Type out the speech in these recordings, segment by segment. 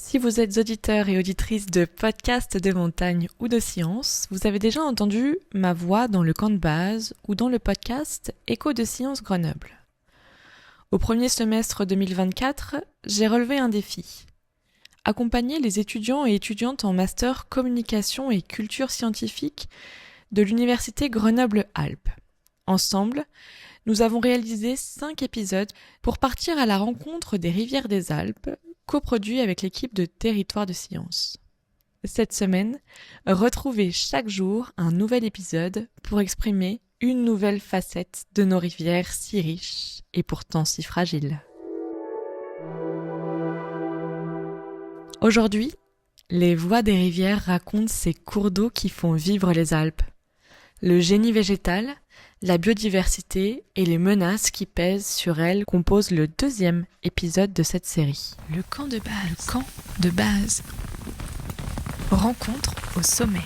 Si vous êtes auditeur et auditrice de podcasts de montagne ou de sciences, vous avez déjà entendu ma voix dans le camp de base ou dans le podcast Écho de Sciences Grenoble. Au premier semestre 2024, j'ai relevé un défi. Accompagner les étudiants et étudiantes en master communication et culture scientifique de l'université Grenoble-Alpes. Ensemble, nous avons réalisé 5 épisodes pour partir à la rencontre des rivières des Alpes, coproduit avec l'équipe de Territoire de Sciences. Cette semaine, retrouvez chaque jour un nouvel épisode pour exprimer une nouvelle facette de nos rivières si riches et pourtant si fragiles. Aujourd'hui, les voix des rivières racontent ces cours d'eau qui font vivre les Alpes. Le génie végétal, la biodiversité et les menaces qui pèsent sur elles composent le 2e épisode de cette série. Le camp de base. Rencontre au sommet.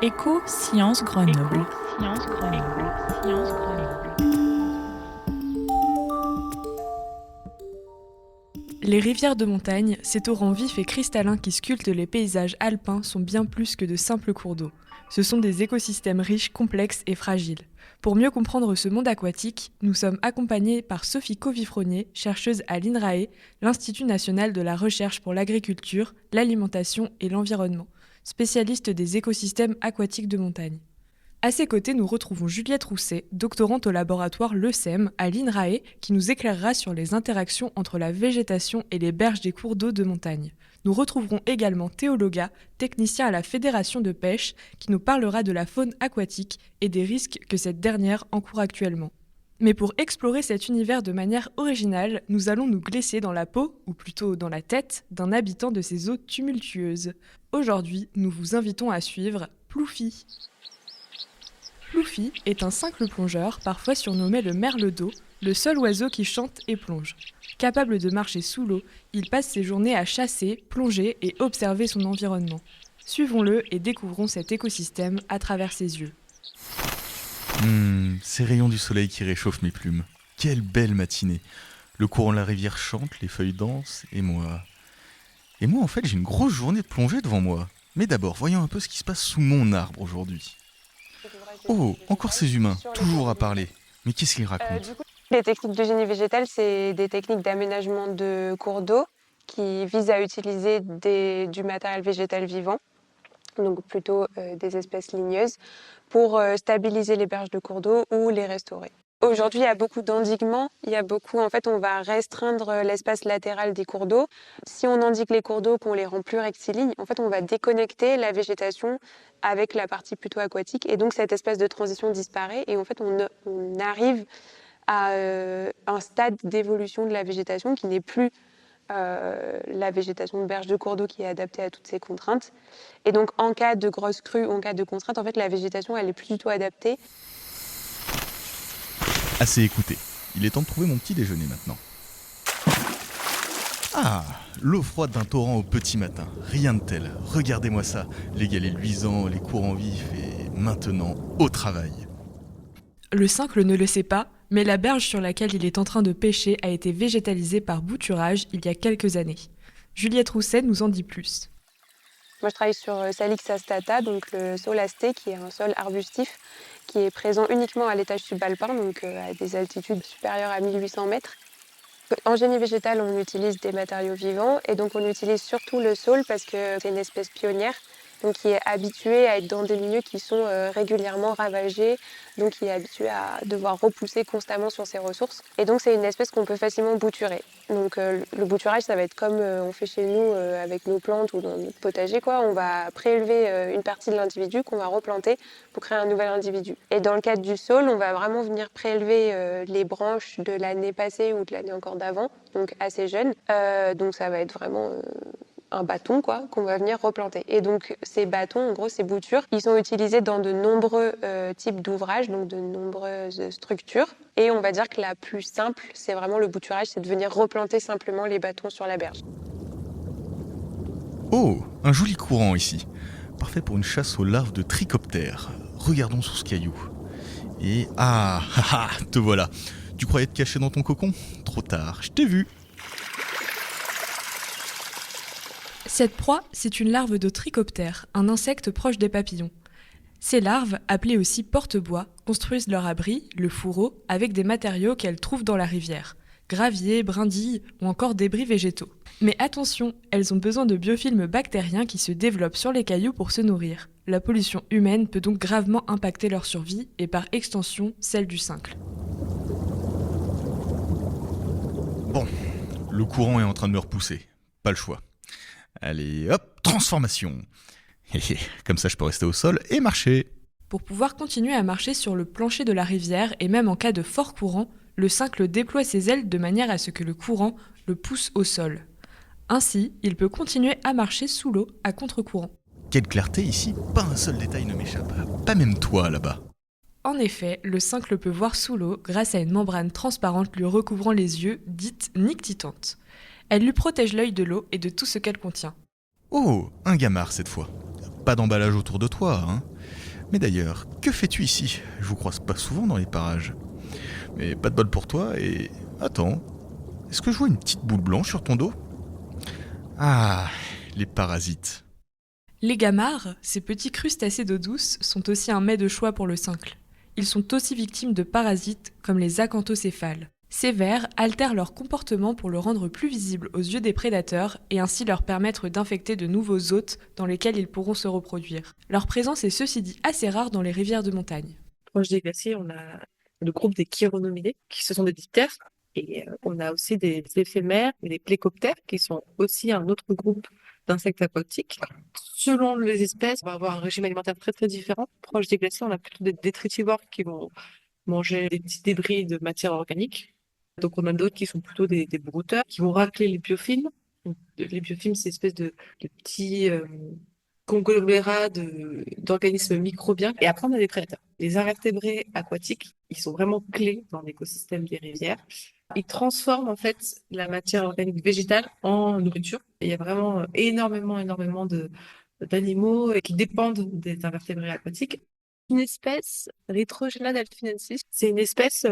Écho Sciences Grenoble. Les rivières de montagne, ces torrents vifs et cristallins qui sculptent les paysages alpins sont bien plus que de simples cours d'eau. Ce sont des écosystèmes riches, complexes et fragiles. Pour mieux comprendre ce monde aquatique, nous sommes accompagnés par Sophie Covifronier, chercheuse à l'INRAE, l'Institut national de la recherche pour l'agriculture, l'alimentation et l'environnement, spécialiste des écosystèmes aquatiques de montagne. À ses côtés, nous retrouvons Juliette Rousset, doctorante au laboratoire LECEM à l'INRAE, qui nous éclairera sur les interactions entre la végétation et les berges des cours d'eau de montagne. Nous retrouverons également Théo Loga, technicien à la Fédération de pêche, qui nous parlera de la faune aquatique et des risques que cette dernière encourt actuellement. Mais pour explorer cet univers de manière originale, nous allons nous glisser dans la peau, ou plutôt dans la tête, d'un habitant de ces eaux tumultueuses. Aujourd'hui, nous vous invitons à suivre Ploufi. Ploufi est un simple plongeur, parfois surnommé le merle d'eau, le seul oiseau qui chante et plonge. Capable de marcher sous l'eau, il passe ses journées à chasser, plonger et observer son environnement. Suivons-le et découvrons cet écosystème à travers ses yeux. Ces rayons du soleil qui réchauffent mes plumes. Quelle belle matinée. Le courant de la rivière chante, les feuilles dansent, et moi... en fait, j'ai une grosse journée de plongée devant moi. Mais d'abord, voyons un peu ce qui se passe sous mon arbre aujourd'hui. Oh, encore ces humains, toujours à parler. Mais qu'est-ce qu'ils racontent ? Les techniques de génie végétal, c'est des techniques d'aménagement de cours d'eau qui visent à utiliser du matériel végétal vivant, donc plutôt des espèces ligneuses, pour stabiliser les berges de cours d'eau ou les restaurer. Aujourd'hui, il y a beaucoup d'endiguements. On va restreindre l'espace latéral des cours d'eau. Si on endigue les cours d'eau, qu'on les rend plus rectilignes, on va déconnecter la végétation avec la partie plutôt aquatique. Et donc, cette espèce de transition disparaît. Et on arrive à un stade d'évolution de la végétation qui n'est plus la végétation de berge de cours d'eau qui est adaptée à toutes ces contraintes. Et donc, en cas de grosse crue, en cas de contrainte, la végétation, elle n'est plus du tout adaptée. Assez écouté. Il est temps de trouver mon petit déjeuner maintenant. Ah, l'eau froide d'un torrent au petit matin. Rien de tel. Regardez-moi ça. Les galets luisants, les courants vifs et maintenant, au travail. Le cincle ne le sait pas, mais la berge sur laquelle il est en train de pêcher a été végétalisée par bouturage il y a quelques années. Juliette Rousset nous en dit plus. Moi, je travaille sur Salix astata, donc le sol asté, qui est un sol arbustif, qui est présent uniquement à l'étage subalpin, donc à des altitudes supérieures à 1800 mètres. En génie végétal, on utilise des matériaux vivants et donc on utilise surtout le saule parce que c'est une espèce pionnière, donc qui est habituée à être dans des milieux qui sont régulièrement ravagés, donc qui est habituée à devoir repousser constamment sur ses ressources. Et donc c'est une espèce qu'on peut facilement bouturer. Donc le bouturage, ça va être comme on fait chez nous avec nos plantes ou dans notre potager, quoi. On va prélever une partie de l'individu qu'on va replanter pour créer un nouvel individu. Et dans le cadre du saule, on va vraiment venir prélever les branches de l'année passée ou de l'année encore d'avant, donc assez jeunes. Donc ça va être vraiment un bâton qu'on va venir replanter. Et donc ces bâtons, en gros ces boutures, ils sont utilisés dans de nombreux types d'ouvrages, donc de nombreuses structures. Et on va dire que la plus simple, c'est vraiment le bouturage, c'est de venir replanter simplement les bâtons sur la berge. Oh, un joli courant ici. Parfait pour une chasse aux larves de trichoptères. Regardons sous ce caillou. Et te voilà. Tu croyais te cacher dans ton cocon ? Trop tard, je t'ai vu. Cette proie, c'est une larve de trichoptère, un insecte proche des papillons. Ces larves, appelées aussi porte-bois, construisent leur abri, le fourreau, avec des matériaux qu'elles trouvent dans la rivière. Gravier, brindilles ou encore débris végétaux. Mais attention, elles ont besoin de biofilms bactériens qui se développent sur les cailloux pour se nourrir. La pollution humaine peut donc gravement impacter leur survie et par extension celle du cincle. Bon, le courant est en train de me repousser. Pas le choix. Allez, hop, transformation. Comme ça, je peux rester au sol et marcher. Pour pouvoir continuer à marcher sur le plancher de la rivière et même en cas de fort courant, le cincle déploie ses ailes de manière à ce que le courant le pousse au sol. Ainsi, il peut continuer à marcher sous l'eau à contre-courant. Quelle clarté ici, pas un seul détail ne m'échappe. Pas même toi là-bas. En effet, le cincle peut voir sous l'eau grâce à une membrane transparente lui recouvrant les yeux, dite nictitante. Elle lui protège l'œil de l'eau et de tout ce qu'elle contient. Oh, un gamard cette fois. Pas d'emballage autour de toi, hein. Mais d'ailleurs, que fais-tu ici ? Je vous croise pas souvent dans les parages. Mais pas de bol pour toi et... Attends, est-ce que je vois une petite boule blanche sur ton dos ? Ah, les parasites. Les gamards, ces petits crustacés d'eau douce, sont aussi un mets de choix pour le cincle. Ils sont aussi victimes de parasites comme les acanthocéphales. Ces vers altèrent leur comportement pour le rendre plus visible aux yeux des prédateurs et ainsi leur permettre d'infecter de nouveaux hôtes dans lesquels ils pourront se reproduire. Leur présence est ceci dit assez rare dans les rivières de montagne. Proche des glaciers, on a le groupe des chironominés, qui ce sont des diptères. Et on a aussi des éphémères et des plécoptères, qui sont aussi un autre groupe d'insectes aquatiques. Selon les espèces, on va avoir un régime alimentaire très très différent. Proche des glaciers, on a plutôt des détritivores qui vont manger des petits débris de matière organique. Donc on a d'autres qui sont plutôt des brouteurs, qui vont racler les biofilms. Donc, les biofilms, c'est une espèce de petits conglomérats d'organismes microbiens. Et après, on a des prédateurs. Les invertébrés aquatiques, ils sont vraiment clés dans l'écosystème des rivières. Ils transforment en fait la matière organique végétale en nourriture. Et il y a vraiment énormément d'animaux qui dépendent des invertébrés aquatiques. Une espèce, Retrogena delphinensis, c'est une espèce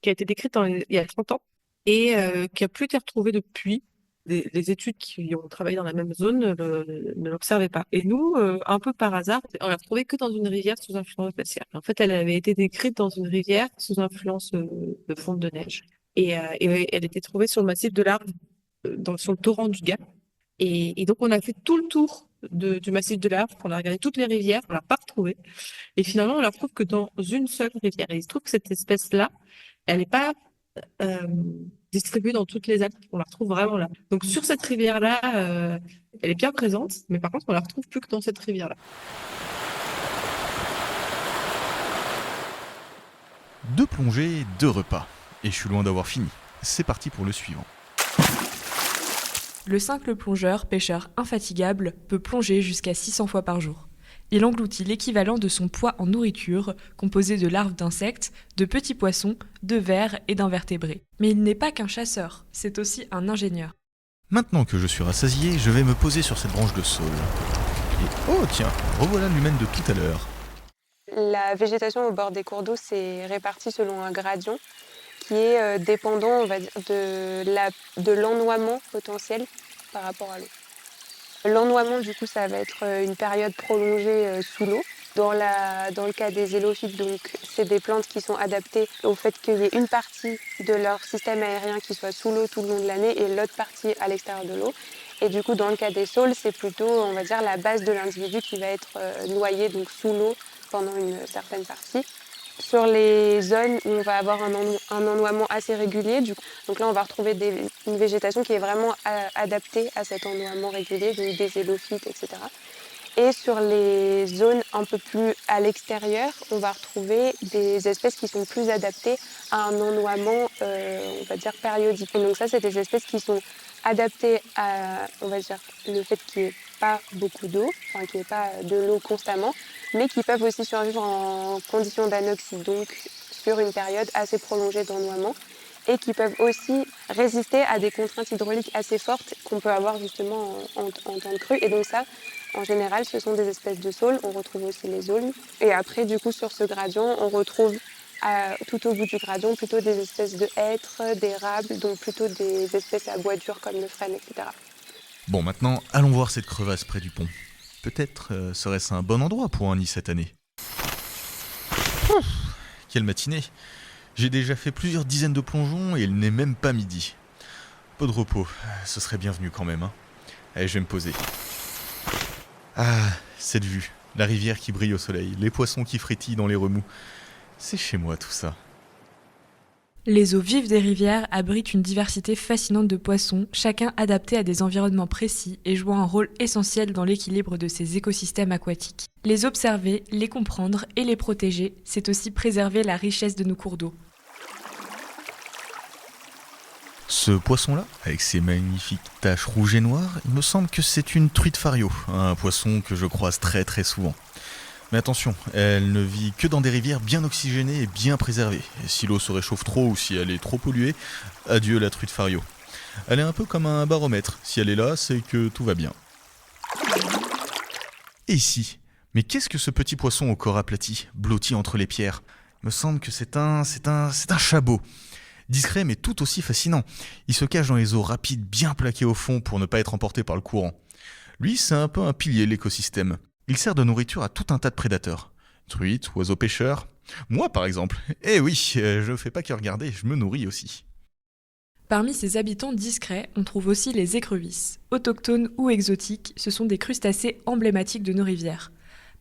qui a été décrite il y a 30 ans et qui a plus été retrouvée depuis. Les études qui ont travaillé dans la même zone ne l'observaient pas. Et nous, un peu par hasard, on l'a retrouvée que dans une rivière sous influence glaciaire. En fait, elle avait été décrite dans une rivière sous influence de fonte de neige. Et elle était trouvée sur le massif de l'Arve, sur le torrent du Gap. Et donc, on a fait tout le tour du massif de l'Arve, on a regardé toutes les rivières, on l'a pas retrouvée. Et finalement, on la retrouve que dans une seule rivière. Et il se trouve que cette espèce-là, elle n'est pas distribuée dans toutes les Alpes. On la retrouve vraiment là. Donc sur cette rivière-là, elle est bien présente, mais par contre, on la retrouve plus que dans cette rivière-là. Deux plongées, deux repas. Et je suis loin d'avoir fini. C'est parti pour le suivant. Le cincle plongeur, pêcheur infatigable, peut plonger jusqu'à 600 fois par jour. Il engloutit l'équivalent de son poids en nourriture, composé de larves d'insectes, de petits poissons, de vers et d'invertébrés. Mais il n'est pas qu'un chasseur, c'est aussi un ingénieur. Maintenant que je suis rassasié, je vais me poser sur cette branche de saule. Et oh tiens, revoilà l'humaine de tout à l'heure. La végétation au bord des cours d'eau s'est répartie selon un gradient qui est dépendant, on va dire, de l'ennoiement potentiel par rapport à l'eau. L'ennoiement, du coup, ça va être une période prolongée sous l'eau. Dans le cas des élophytes, donc, c'est des plantes qui sont adaptées au fait qu'il y ait une partie de leur système aérien qui soit sous l'eau tout le long de l'année et l'autre partie à l'extérieur de l'eau. Et du coup, dans le cas des saules, c'est plutôt, on va dire, la base de l'individu qui va être noyée donc sous l'eau pendant une certaine partie. Sur les zones où on va avoir un ennoiement assez régulier, donc là on va retrouver une végétation qui est vraiment adaptée à cet ennoiement régulier, donc des élophytes, etc. Et sur les zones un peu plus à l'extérieur, on va retrouver des espèces qui sont plus adaptées à un ennoiement, on va dire, périodique. Et donc ça, c'est des espèces qui sont adaptées à, on va dire, le fait qu'il n'y ait pas beaucoup d'eau, enfin qu'il n'y ait pas de l'eau constamment, mais qui peuvent aussi survivre en conditions d'anoxie, donc sur une période assez prolongée d'ennoiement, et qui peuvent aussi résister à des contraintes hydrauliques assez fortes qu'on peut avoir justement en temps de crue. Et donc ça, en général, ce sont des espèces de saules. On retrouve aussi les aulnes. Et après, du coup, sur ce gradient, on retrouve tout au bout du gradient, plutôt des espèces de hêtres, d'érables, donc plutôt des espèces à bois dur comme le frêne, etc. Bon, maintenant, allons voir cette crevasse près du pont. Peut-être serait-ce un bon endroit pour un nid cette année. Ouf, quelle matinée! J'ai déjà fait plusieurs dizaines de plongeons et il n'est même pas midi. Peu de repos, ce serait bienvenu quand même. Hein. Allez, je vais me poser. Ah, cette vue, la rivière qui brille au soleil, les poissons qui frétillent dans les remous. C'est chez moi tout ça. Les eaux vives des rivières abritent une diversité fascinante de poissons, chacun adapté à des environnements précis et jouant un rôle essentiel dans l'équilibre de ces écosystèmes aquatiques. Les observer, les comprendre et les protéger, c'est aussi préserver la richesse de nos cours d'eau. Ce poisson-là, avec ses magnifiques taches rouges et noires, il me semble que c'est une truite fario, un poisson que je croise très très souvent. Mais attention, elle ne vit que dans des rivières bien oxygénées et bien préservées. Et si l'eau se réchauffe trop ou si elle est trop polluée, adieu la truite fario. Elle est un peu comme un baromètre. Si elle est là, c'est que tout va bien. Et ici, mais qu'est-ce que ce petit poisson au corps aplati, blotti entre les pierres? Il me semble que c'est un chabot. Discret mais tout aussi fascinant. Il se cache dans les eaux rapides bien plaquées au fond pour ne pas être emporté par le courant. Lui, c'est un peu un pilier de l'écosystème. Il sert de nourriture à tout un tas de prédateurs. Truites, oiseaux pêcheurs. Moi, par exemple. Eh oui, je fais pas que regarder, je me nourris aussi. Parmi ces habitants discrets, on trouve aussi les écrevisses. Autochtones ou exotiques, ce sont des crustacés emblématiques de nos rivières.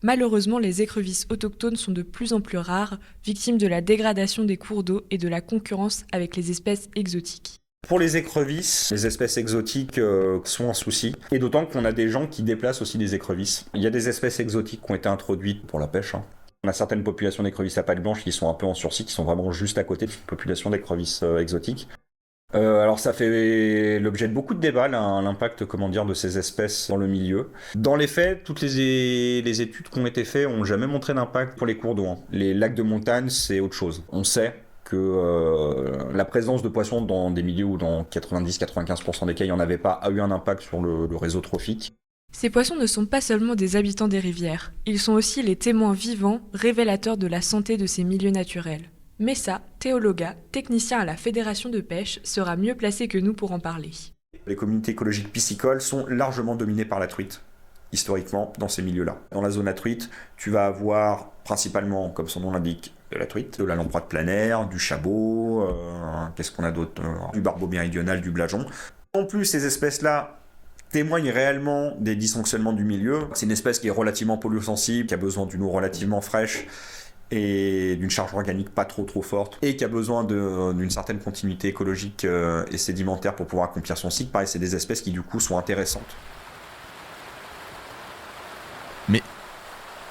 Malheureusement, les écrevisses autochtones sont de plus en plus rares, victimes de la dégradation des cours d'eau et de la concurrence avec les espèces exotiques. Pour les écrevisses, les espèces exotiques sont un souci, et d'autant qu'on a des gens qui déplacent aussi des écrevisses. Il y a des espèces exotiques qui ont été introduites pour la pêche. On a certaines populations d'écrevisses à pattes blanches qui sont un peu en sursis, qui sont vraiment juste à côté d'une population d'écrevisses exotiques. Alors ça fait l'objet de beaucoup de débats, l'impact de ces espèces dans le milieu. Dans les faits, toutes les études qui ont été faites n'ont jamais montré d'impact pour les cours d'eau. Les lacs de montagne, c'est autre chose. On sait que la présence de poissons dans des milieux où dans 90-95% des cas il n'y en avait pas a eu un impact sur le réseau trophique. Ces poissons ne sont pas seulement des habitants des rivières, ils sont aussi les témoins vivants, révélateurs de la santé de ces milieux naturels. Messa, théologa, technicien à la Fédération de pêche, sera mieux placé que nous pour en parler. Les communautés écologiques piscicoles sont largement dominées par la truite, historiquement, dans ces milieux-là. Dans la zone à truite, tu vas avoir principalement, comme son nom l'indique, de la truite, de la lamproie de plein air, du chabot, qu'est-ce qu'on a d'autre, du barbeau méridional, du blason. En plus, ces espèces-là témoignent réellement des dysfonctionnements du milieu. C'est une espèce qui est relativement pollusensible, qui a besoin d'une eau relativement fraîche et d'une charge organique pas trop forte, et qui a besoin d'une certaine continuité écologique et sédimentaire pour pouvoir accomplir son cycle. Pareil, c'est des espèces qui du coup sont intéressantes.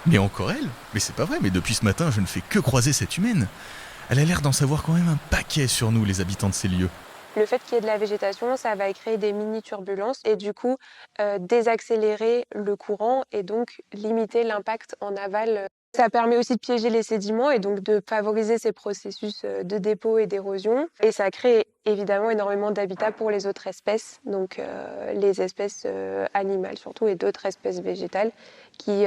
Mais encore elle? Mais c'est pas vrai, mais depuis ce matin, je ne fais que croiser cette humaine. Elle a l'air d'en savoir quand même un paquet sur nous, les habitants de ces lieux. Le fait qu'il y ait de la végétation, ça va créer des mini-turbulences et du coup désaccélérer le courant et donc limiter l'impact en aval. Ça permet aussi de piéger les sédiments et donc de favoriser ces processus de dépôt et d'érosion. Et ça crée évidemment énormément d'habitats pour les autres espèces, donc les espèces animales surtout et d'autres espèces végétales qui...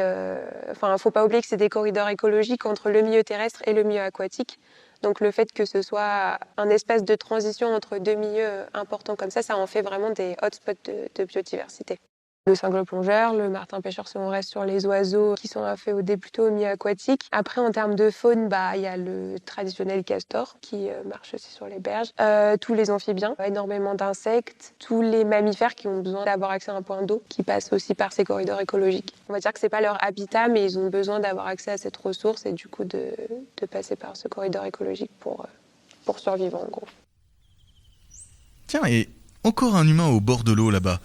faut pas oublier que c'est des corridors écologiques entre le milieu terrestre et le milieu aquatique. Donc le fait que ce soit un espace de transition entre deux milieux importants comme ça en fait vraiment des hotspots de biodiversité. Le cingle plongeur, le martin pêcheur si on reste sur les oiseaux qui sont inféodés plutôt au milieu aquatique. Après en termes de faune, il y a le traditionnel castor qui marche aussi sur les berges. Tous les amphibiens, énormément d'insectes, tous les mammifères qui ont besoin d'avoir accès à un point d'eau qui passent aussi par ces corridors écologiques. On va dire que c'est pas leur habitat mais ils ont besoin d'avoir accès à cette ressource et du coup de passer par ce corridor écologique pour survivre en gros. Tiens, et encore un humain au bord de l'eau là-bas.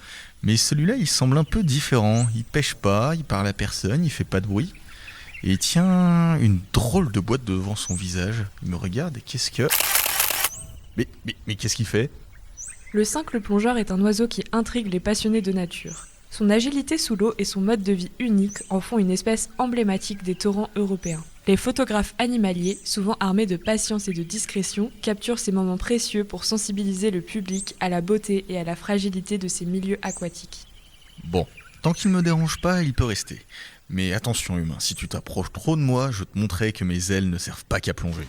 Mais celui-là, il semble un peu différent. Il pêche pas, il parle à personne, il fait pas de bruit. Et il tient une drôle de boîte devant son visage. Il me regarde et qu'est-ce que... Mais qu'est-ce qu'il fait? Le cingle plongeur est un oiseau qui intrigue les passionnés de nature. Son agilité sous l'eau et son mode de vie unique en font une espèce emblématique des torrents européens. Les photographes animaliers, souvent armés de patience et de discrétion, capturent ces moments précieux pour sensibiliser le public à la beauté et à la fragilité de ces milieux aquatiques. Bon, tant qu'il ne me dérange pas, il peut rester. Mais attention humain, si tu t'approches trop de moi, je te montrerai que mes ailes ne servent pas qu'à plonger.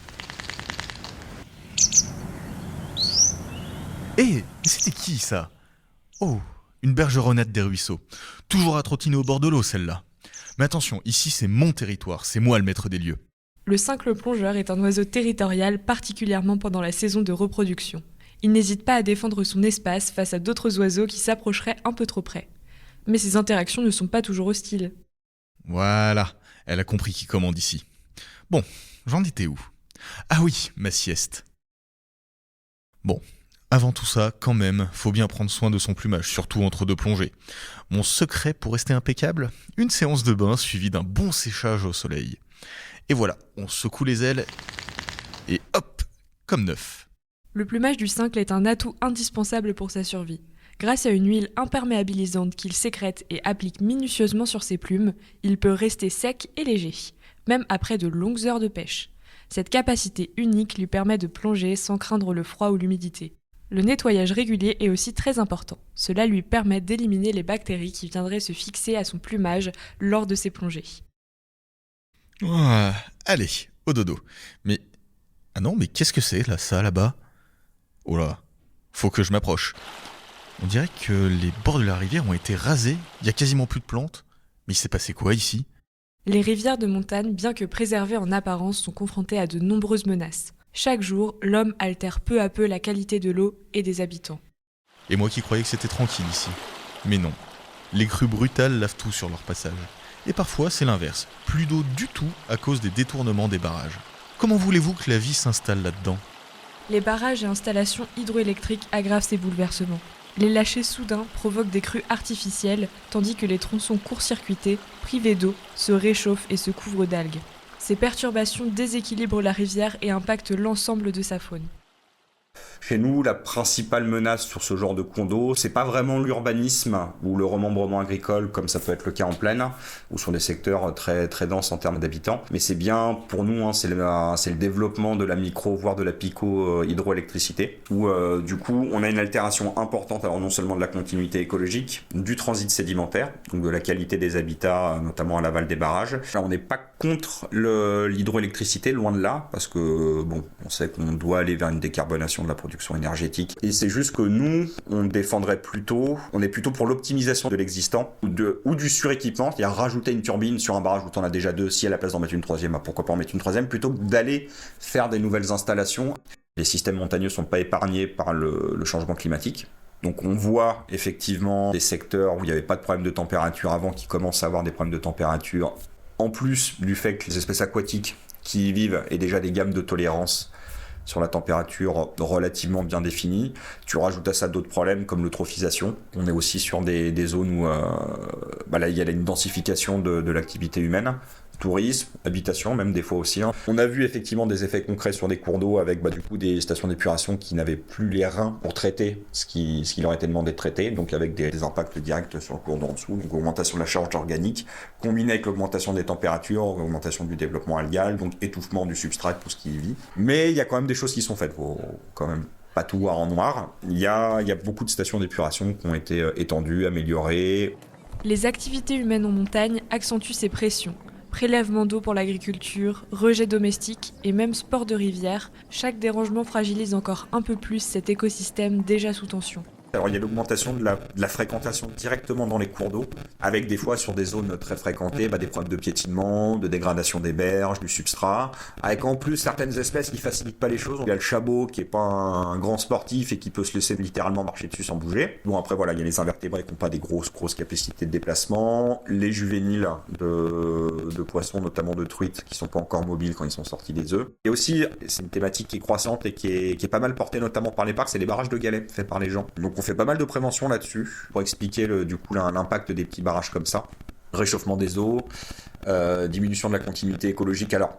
mais c'était qui ça? Oh, une bergeronnette des ruisseaux. Toujours à trottiner au bord de l'eau, celle-là. Mais attention, ici c'est mon territoire, c'est moi le maître des lieux. Le cincle plongeur est un oiseau territorial, particulièrement pendant la saison de reproduction. Il n'hésite pas à défendre son espace face à d'autres oiseaux qui s'approcheraient un peu trop près. Mais ces interactions ne sont pas toujours hostiles. Voilà, elle a compris qui commande ici. Bon, j'en étais où? Ah oui, ma sieste. Bon, avant tout ça, quand même, faut bien prendre soin de son plumage, surtout entre deux plongées. Mon secret pour rester impeccable? Une séance de bain suivie d'un bon séchage au soleil. Et voilà, on secoue les ailes et hop, comme neuf. Le plumage du cincle est un atout indispensable pour sa survie. Grâce à une huile imperméabilisante qu'il sécrète et applique minutieusement sur ses plumes, il peut rester sec et léger, même après de longues heures de pêche. Cette capacité unique lui permet de plonger sans craindre le froid ou l'humidité. Le nettoyage régulier est aussi très important. Cela lui permet d'éliminer les bactéries qui viendraient se fixer à son plumage lors de ses plongées. Ah, allez, au dodo. Mais... Ah non, mais qu'est-ce que c'est là, ça, là-bas? Oh là, faut que je m'approche. On dirait que les bords de la rivière ont été rasés, il y a quasiment plus de plantes. Mais il s'est passé quoi ici? Les rivières de montagne, bien que préservées en apparence, sont confrontées à de nombreuses menaces. Chaque jour, l'homme altère peu à peu la qualité de l'eau et des habitants. Et moi qui croyais que c'était tranquille ici. Mais non, les crues brutales lavent tout sur leur passage. Et parfois c'est l'inverse, plus d'eau du tout à cause des détournements des barrages. Comment voulez-vous que la vie s'installe là-dedans? Les barrages et installations hydroélectriques aggravent ces bouleversements. Les lâchers soudains provoquent des crues artificielles, tandis que les tronçons court-circuités, privés d'eau, se réchauffent et se couvrent d'algues. Ces perturbations déséquilibrent la rivière et impactent l'ensemble de sa faune. Chez nous, la principale menace sur ce genre de cours d'eau, c'est pas vraiment l'urbanisme ou le remembrement agricole, comme ça peut être le cas en plaine, ou sur des secteurs très, très denses en termes d'habitants, mais c'est bien, pour nous, c'est le développement de la micro, voire de la pico-hydroélectricité, où du coup, on a une altération importante, alors non seulement de la continuité écologique, du transit sédimentaire, donc de la qualité des habitats, notamment à l'aval des barrages. Là, on n'est pas contre l'hydroélectricité, loin de là, parce que, bon, on sait qu'on doit aller vers une décarbonation de la production énergétique. Et c'est juste que nous, on est plutôt pour l'optimisation de l'existant ou du suréquipement, c'est-à-dire rajouter une turbine sur un barrage où tu en as déjà deux, si à la place d'en mettre une troisième, bah pourquoi pas en mettre une troisième, plutôt que d'aller faire des nouvelles installations. Les systèmes montagneux sont pas épargnés par le changement climatique. Donc on voit effectivement des secteurs où il n'y avait pas de problème de température avant qui commencent à avoir des problèmes de température, en plus du fait que les espèces aquatiques qui y vivent aient déjà des gammes de tolérance sur la température relativement bien définie. Tu rajoutes à ça d'autres problèmes comme l'eutrophisation. On est aussi sur des zones où là, il y a une densification de l'activité humaine. Tourisme, habitation, même des fois aussi. On a vu effectivement des effets concrets sur des cours d'eau avec du coup des stations d'épuration qui n'avaient plus les reins pour traiter ce qui leur était demandé de traiter, donc avec des impacts directs sur le cours d'eau en dessous, donc augmentation de la charge organique, combinée avec l'augmentation des températures, augmentation du développement algal, donc étouffement du substrat, tout ce qui y vit. Mais il y a quand même des choses qui sont faites, faut quand même pas tout voir en noir. Il y a beaucoup de stations d'épuration qui ont été étendues, améliorées. Les activités humaines en montagne accentuent ces pressions. Prélèvement d'eau pour l'agriculture, rejet domestique et même sport de rivière, chaque dérangement fragilise encore un peu plus cet écosystème déjà sous tension. Alors il y a l'augmentation de la fréquentation directement dans les cours d'eau, avec des fois sur des zones très fréquentées, des problèmes de piétinement, de dégradation des berges, du substrat, avec en plus certaines espèces qui facilitent pas les choses. Il y a le chabot qui est pas un grand sportif et qui peut se laisser littéralement marcher dessus sans bouger. Bon après voilà, il y a les invertébrés qui n'ont pas des grosses capacités de déplacement, les juvéniles de poissons, notamment de truites, qui sont pas encore mobiles quand ils sont sortis des œufs. Et aussi, c'est une thématique qui est croissante et qui est pas mal portée notamment par les parcs, c'est les barrages de galets faits par les gens. Donc on fait pas mal de prévention là-dessus pour expliquer l'impact des petits barrages comme ça. Réchauffement des eaux, diminution de la continuité écologique, alors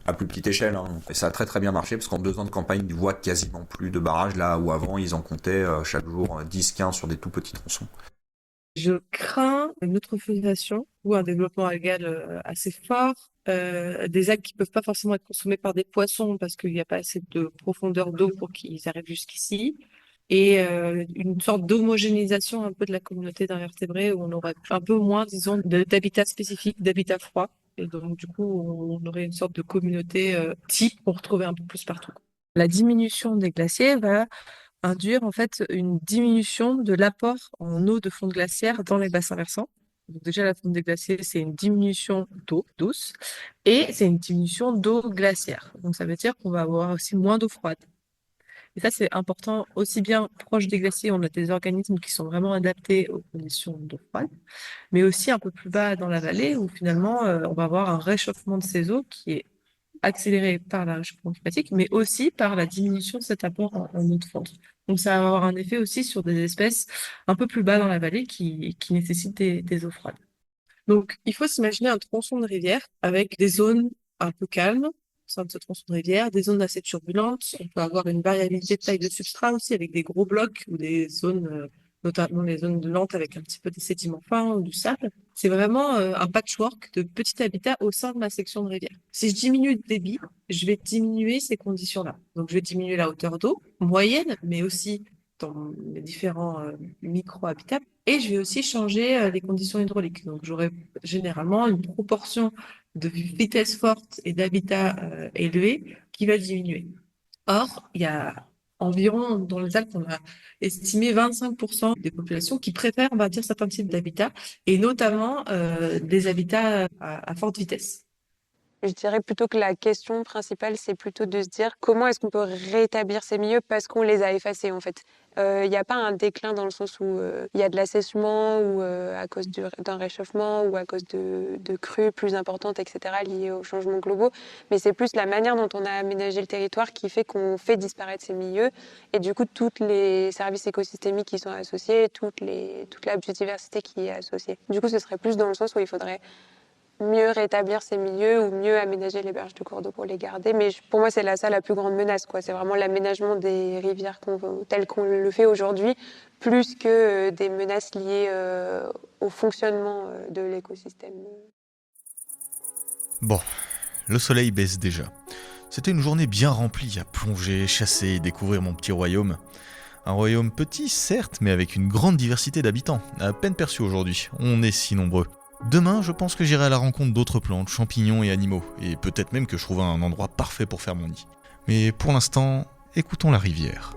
à plus petite échelle. Et ça a très très bien marché parce qu'en 2 ans de campagne, ils voient quasiment plus de barrages là où avant ils en comptaient chaque jour 10-15 sur des tout petits tronçons. Je crains une eutrophisation ou un développement algal assez fort, des algues qui peuvent pas forcément être consommées par des poissons parce qu'il n'y a pas assez de profondeur d'eau pour qu'ils arrivent jusqu'ici. Et une sorte d'homogénéisation un peu de la communauté d'invertébrés où on aurait un peu moins, disons, d'habitats spécifiques, d'habitats froids. Et donc, du coup, on aurait une sorte de communauté type qu'on retrouvait un peu plus partout. La diminution des glaciers va induire en fait une diminution de l'apport en eau de fonte glaciaire dans les bassins versants. Donc déjà, la fonte des glaciers, c'est une diminution d'eau douce et c'est une diminution d'eau glaciaire. Donc ça veut dire qu'on va avoir aussi moins d'eau froide. Et ça, c'est important aussi bien proche des glaciers, on a des organismes qui sont vraiment adaptés aux conditions d'eau froide, mais aussi un peu plus bas dans la vallée où finalement, on va avoir un réchauffement de ces eaux qui est accéléré par la réchauffement climatique, mais aussi par la diminution de cet apport en eau de fonte. Donc ça va avoir un effet aussi sur des espèces un peu plus bas dans la vallée qui nécessitent des eaux froides. Donc il faut s'imaginer un tronçon de rivière avec des zones un peu calmes au sein de ce tronçon de rivière, des zones assez turbulentes. On peut avoir une variabilité de taille de substrat aussi avec des gros blocs ou des zones, notamment les zones lentes avec un petit peu des sédiments fins ou du sable. C'est vraiment un patchwork de petits habitats au sein de ma section de rivière. Si je diminue le débit, je vais diminuer ces conditions-là. Donc je vais diminuer la hauteur d'eau moyenne, mais aussi dans les différents micro-habitats. Et je vais aussi changer les conditions hydrauliques. Donc j'aurai généralement une proportion de vitesse forte et d'habitat élevé qui va diminuer. Or, il y a environ, dans les Alpes, on a estimé 25% des populations qui préfèrent, on va dire, certains types d'habitats, et notamment des habitats à forte vitesse. Je dirais plutôt que la question principale, c'est plutôt de se dire comment est-ce qu'on peut rétablir ces milieux parce qu'on les a effacés en fait. Il n'y a pas un déclin dans le sens où il y a de l'assèchement ou à cause d'un réchauffement ou à cause de crues plus importantes, etc. liées aux changements globaux. Mais c'est plus la manière dont on a aménagé le territoire qui fait qu'on fait disparaître ces milieux. Et du coup, tous les services écosystémiques qui sont associés, toute la biodiversité qui est associée. Du coup, ce serait plus dans le sens où il faudrait mieux rétablir ces milieux ou mieux aménager les berges de cours d'eau pour les garder. Mais pour moi, c'est ça la plus grande menace, quoi. C'est vraiment l'aménagement des rivières tel qu'on le fait aujourd'hui, plus que des menaces liées au fonctionnement de l'écosystème. Bon, le soleil baisse déjà. C'était une journée bien remplie à plonger, chasser et découvrir mon petit royaume. Un royaume petit, certes, mais avec une grande diversité d'habitants, à peine perçu aujourd'hui. On est si nombreux. Demain, je pense que j'irai à la rencontre d'autres plantes, champignons et animaux, et peut-être même que je trouverai un endroit parfait pour faire mon nid. Mais pour l'instant, écoutons la rivière.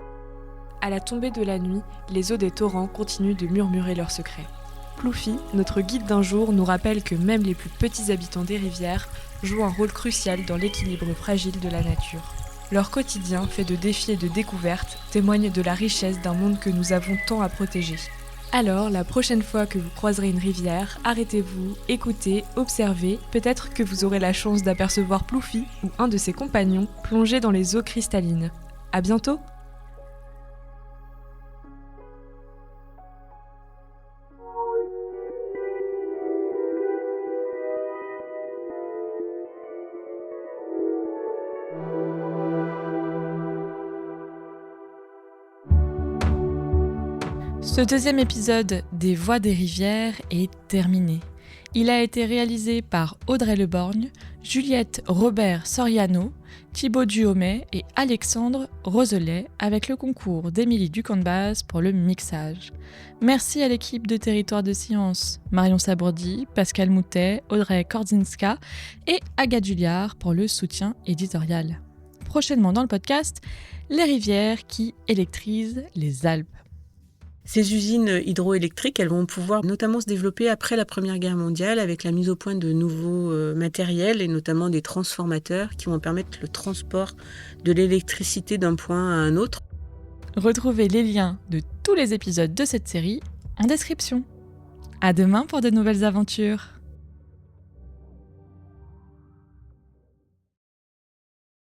À la tombée de la nuit, les eaux des torrents continuent de murmurer leurs secrets. Plouffi, notre guide d'un jour, nous rappelle que même les plus petits habitants des rivières jouent un rôle crucial dans l'équilibre fragile de la nature. Leur quotidien, fait de défis et de découvertes, témoigne de la richesse d'un monde que nous avons tant à protéger. Alors, la prochaine fois que vous croiserez une rivière, arrêtez-vous, écoutez, observez, peut-être que vous aurez la chance d'apercevoir Plouffi ou un de ses compagnons plongé dans les eaux cristallines. À bientôt! Ce deuxième épisode des Voix des rivières est terminé. Il a été réalisé par Audrey Leborgne, Juliette Robert Soriano, Thibaut Duhommet et Alexandre Roselet avec le concours d'Émilie Ducanbaz pour le mixage. Merci à l'équipe de Territoire de Science, Marion Sabourdi, Pascal Moutet, Audrey Kordzinska et Agathe Julliard pour le soutien éditorial. Prochainement dans le podcast, les rivières qui électrisent les Alpes. Ces usines hydroélectriques, elles vont pouvoir notamment se développer après la Première Guerre mondiale avec la mise au point de nouveaux matériels et notamment des transformateurs qui vont permettre le transport de l'électricité d'un point à un autre. Retrouvez les liens de tous les épisodes de cette série en description. À demain pour de nouvelles aventures.